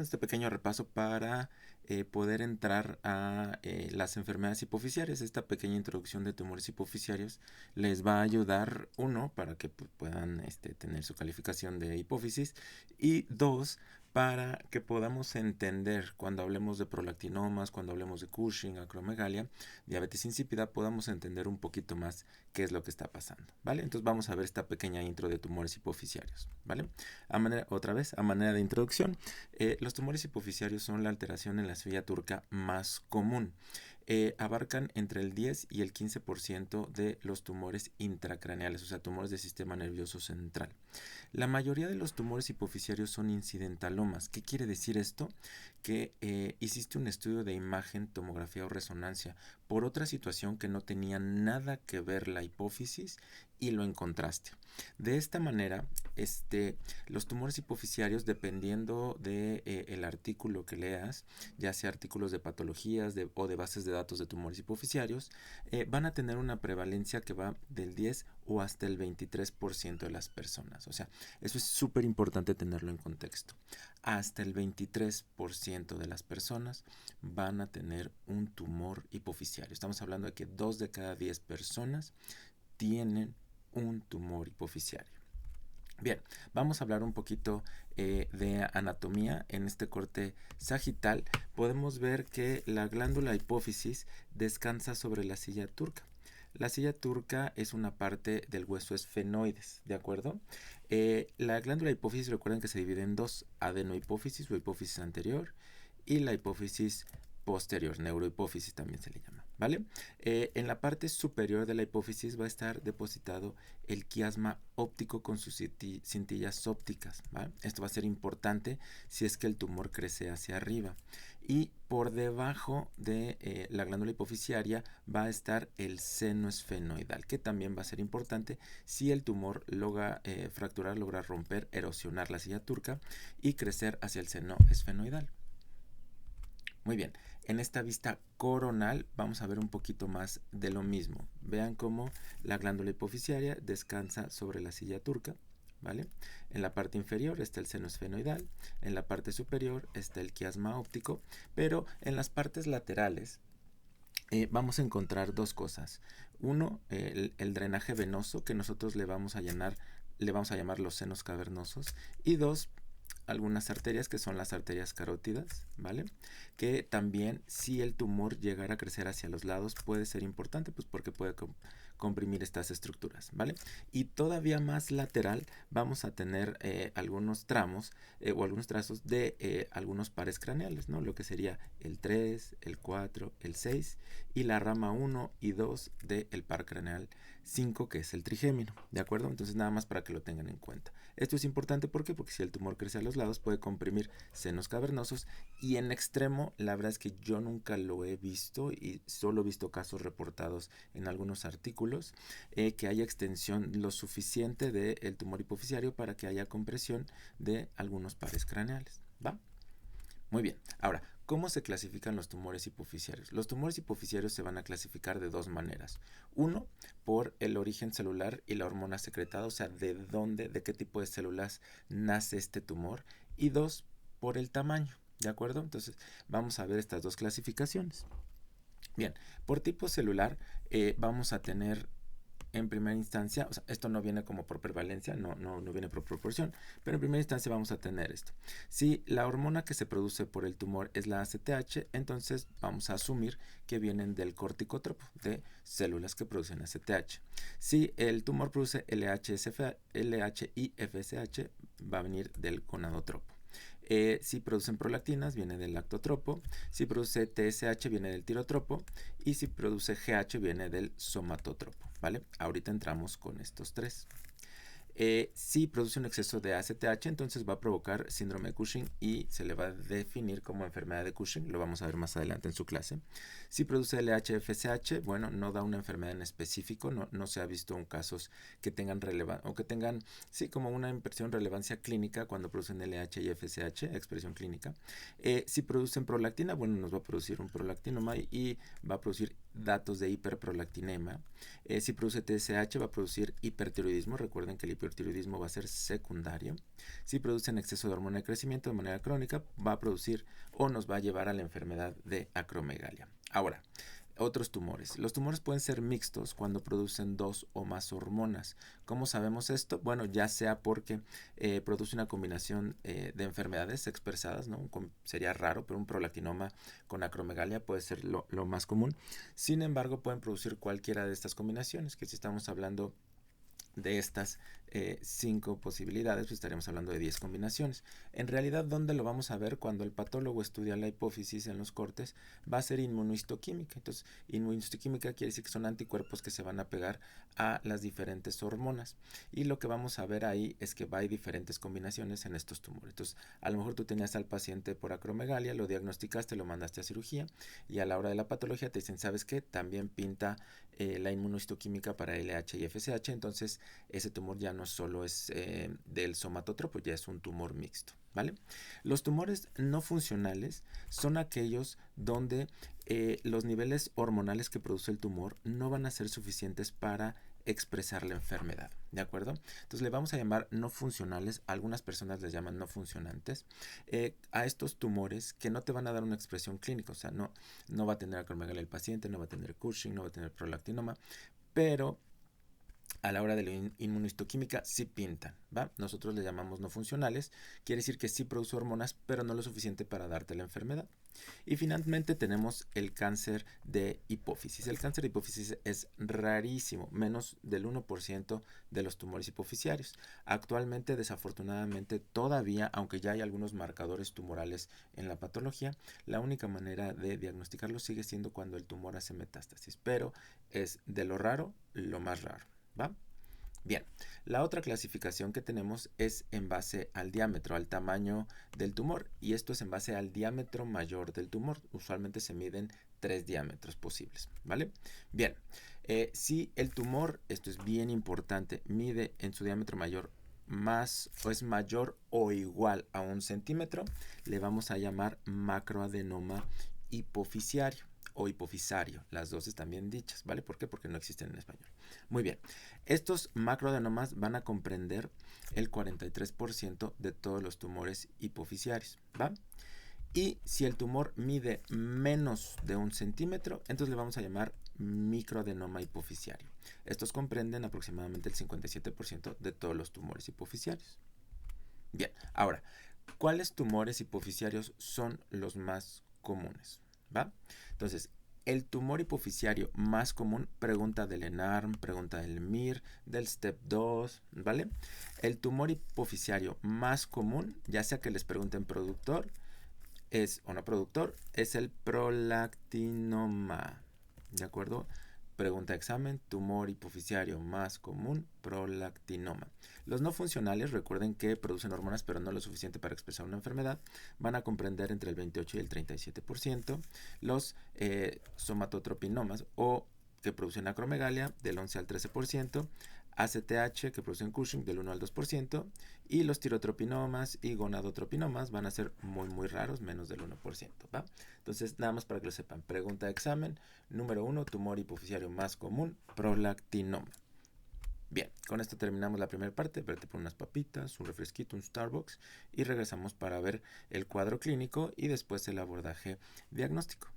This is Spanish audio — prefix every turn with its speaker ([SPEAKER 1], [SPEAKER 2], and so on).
[SPEAKER 1] este pequeño repaso para poder entrar a las enfermedades hipoficiarias. Esta pequeña introducción de tumores hipoficiarios les va a ayudar, uno, para que puedan tener su calificación de hipófisis, y dos, para que podamos entender cuando hablemos de prolactinomas, cuando hablemos de Cushing, acromegalia, diabetes insípida, podamos entender un poquito más qué es lo que está pasando, ¿vale? Entonces vamos a ver esta pequeña intro de tumores hipoficiarios, ¿vale? Otra vez, a manera de introducción, los tumores hipoficiarios son la alteración en la cebolla turca más común. Abarcan entre el 10 y el 15% de los tumores intracraneales, o sea, tumores del sistema nervioso central. La mayoría de los tumores hipoficiarios son incidentalomas. ¿Qué quiere decir esto? Que hiciste un estudio de imagen, tomografía o resonancia por otra situación que no tenía nada que ver la hipófisis y lo encontraste. De esta manera, los tumores hipoficiarios, dependiendo de el artículo que leas, ya sea artículos de patologías o de bases de datos de tumores hipoficiarios, van a tener una prevalencia que va del 10 o hasta el 23% de las personas. O sea, eso es súper importante tenerlo en contexto. Hasta el 23% de las personas van a tener un tumor hipoficiario. Estamos hablando de que 2 de cada 10 personas tienen un tumor hipoficiario. Bien, vamos a hablar un poquito de anatomía. En este corte sagital podemos ver que la glándula hipófisis descansa sobre la silla turca. La silla turca es una parte del hueso esfenoides, ¿de acuerdo? La glándula hipófisis, recuerden que se divide en dos: adenohipófisis o hipófisis anterior y la hipófisis posterior, neurohipófisis también se le llama, ¿vale? En la parte superior de la hipófisis va a estar depositado el quiasma óptico con sus cintillas ópticas, ¿vale? Esto va a ser importante si es que el tumor crece hacia arriba. Y por debajo de la glándula hipoficiaria va a estar el seno esfenoidal, que también va a ser importante si el tumor logra fracturar, logra romper, erosionar la silla turca y crecer hacia el seno esfenoidal. Muy bien, en esta vista coronal vamos a ver un poquito más de lo mismo. Vean cómo la glándula hipoficiaria descansa sobre la silla turca, ¿vale? En la parte inferior está el seno esfenoidal, en la parte superior está el quiasma óptico, pero en las partes laterales vamos a encontrar dos cosas. Uno, el drenaje venoso, que nosotros le vamos a llamar los senos cavernosos, y dos, algunas arterias, que son las arterias carótidas, ¿vale? Que también, si el tumor llegara a crecer hacia los lados, puede ser importante, pues porque puede comprimir estas estructuras, ¿vale? Y todavía más lateral vamos a tener algunos tramos o algunos trazos de algunos pares craneales, ¿no? Lo que sería el 3, el 4, el 6 y la rama 1 y 2 del par craneal 5, que es el trigémino, ¿de acuerdo? Entonces nada más para que lo tengan en cuenta. Esto es importante, ¿por qué? Porque si el tumor crece a los lados puede comprimir senos cavernosos, y en extremo, la verdad es que yo nunca lo he visto y solo he visto casos reportados en algunos artículos, que haya extensión lo suficiente del tumor hipoficiario para que haya compresión de algunos pares craneales, ¿va? Muy bien, ahora, ¿cómo se clasifican los tumores hipoficiarios? Los tumores hipoficiarios se van a clasificar de dos maneras. Uno, por el origen celular y la hormona secretada, o sea, de dónde, de qué tipo de células nace este tumor. Y dos, por el tamaño, ¿de acuerdo? Entonces, vamos a ver estas dos clasificaciones. Bien, por tipo celular vamos a tener en primera instancia, o sea, esto no viene como por prevalencia, no viene por proporción, pero en primera instancia vamos a tener esto. Si la hormona que se produce por el tumor es la ACTH, entonces vamos a asumir que vienen del corticotropo, de células que producen ACTH. Si el tumor produce LHIFSH, va a venir del gonadotropo. Si producen prolactinas, viene del lactotropo. Si produce TSH, viene del tirotropo. Y si produce GH, viene del somatotropo, ¿vale? Ahorita entramos con estos tres. Si produce un exceso de ACTH, entonces va a provocar síndrome de Cushing y se le va a definir como enfermedad de Cushing. Lo vamos a ver más adelante en su clase. Si produce LH-FSH, bueno, no da una enfermedad en específico, no se ha visto en casos que tengan relevancia o que tengan, sí, como una impresión relevancia clínica cuando producen LH y FSH, expresión clínica. Si producen prolactina, bueno, nos va a producir un prolactinoma y va a producir datos de hiperprolactinema. Si produce TSH va a producir hipertiroidismo. Recuerden que el hipertiroidismo va a ser secundario. Si produce en exceso de hormona de crecimiento de manera crónica, va a producir o nos va a llevar a la enfermedad de acromegalia. Ahora, otros tumores. Los tumores pueden ser mixtos cuando producen dos o más hormonas. ¿Cómo sabemos esto? Bueno, ya sea porque produce una combinación de enfermedades expresadas, ¿no? Sería raro, pero un prolactinoma con acromegalia puede ser lo más común. Sin embargo, pueden producir cualquiera de estas combinaciones, que si estamos hablando de estas 5 posibilidades, pues estaríamos hablando de 10 combinaciones. En realidad, ¿dónde lo vamos a ver? Cuando el patólogo estudia la hipófisis en los cortes, va a ser inmunohistoquímica. Entonces, inmunohistoquímica quiere decir que son anticuerpos que se van a pegar a las diferentes hormonas. Y lo que vamos a ver ahí es que hay diferentes combinaciones en estos tumores. Entonces, a lo mejor tú tenías al paciente por acromegalia, lo diagnosticaste, lo mandaste a cirugía, y a la hora de la patología te dicen, ¿sabes qué? También pinta la inmunohistoquímica para LH y FSH, entonces ese tumor ya no solo es del somatotropo, ya es un tumor mixto, ¿vale? Los tumores no funcionales son aquellos donde los niveles hormonales que produce el tumor no van a ser suficientes para expresar la enfermedad, ¿de acuerdo? Entonces le vamos a llamar no funcionales, algunas personas les llaman no funcionantes, a estos tumores que no te van a dar una expresión clínica, o sea, no va a tener acromegalia el paciente, no va a tener Cushing, no va a tener prolactinoma, pero a la hora de la inmunohistoquímica sí pintan, ¿va? Nosotros le llamamos no funcionales, quiere decir que sí produce hormonas, pero no lo suficiente para darte la enfermedad. Y finalmente tenemos el cáncer de hipófisis. El cáncer de hipófisis es rarísimo, menos del 1% de los tumores hipofisiarios. Actualmente, desafortunadamente, todavía, aunque ya hay algunos marcadores tumorales en la patología, la única manera de diagnosticarlo sigue siendo cuando el tumor hace metástasis, pero es de lo raro, lo más raro, ¿va? Bien, la otra clasificación que tenemos es en base al diámetro, al tamaño del tumor, y esto es en base al diámetro mayor del tumor. Usualmente se miden 3 diámetros posibles, ¿vale? Bien, si el tumor, esto es bien importante, mide en su diámetro mayor más o es mayor o igual a 1 centímetro, le vamos a llamar macroadenoma hipofisiario o hipofisario. Las dos están bien dichas, ¿vale? ¿Por qué? Porque no existen en español. Muy bien. Estos macroadenomas van a comprender el 43% de todos los tumores hipofisiarios, ¿va? Y si el tumor mide menos de 1 centímetro, entonces le vamos a llamar microadenoma hipofisiario. Estos comprenden aproximadamente el 57% de todos los tumores hipofisiarios. Bien, ahora, ¿cuáles tumores hipofisiarios son los más comunes? ¿Va? Entonces, el tumor hipofisiario más común, pregunta del ENARM, pregunta del MIR, del STEP 2, ¿vale? El tumor hipofisiario más común, ya sea que les pregunten productor o no productor, es el prolactinoma, ¿de acuerdo? Pregunta examen, tumor hipofisiario más común, prolactinoma. Los no funcionales, recuerden que producen hormonas pero no lo suficiente para expresar una enfermedad, van a comprender entre el 28 y el 37%. Los somatotropinomas o que producen acromegalia del 11 al 13%, ACTH que producen Cushing del 1 al 2%, y los tirotropinomas y gonadotropinomas van a ser muy raros, menos del 1%, ¿va? Entonces, nada más para que lo sepan. Pregunta de examen, número 1, tumor hipofisiario más común, prolactinoma. Bien, con esto terminamos la primera parte. Vete por unas papitas, un refresquito, un Starbucks, y regresamos para ver el cuadro clínico y después el abordaje diagnóstico.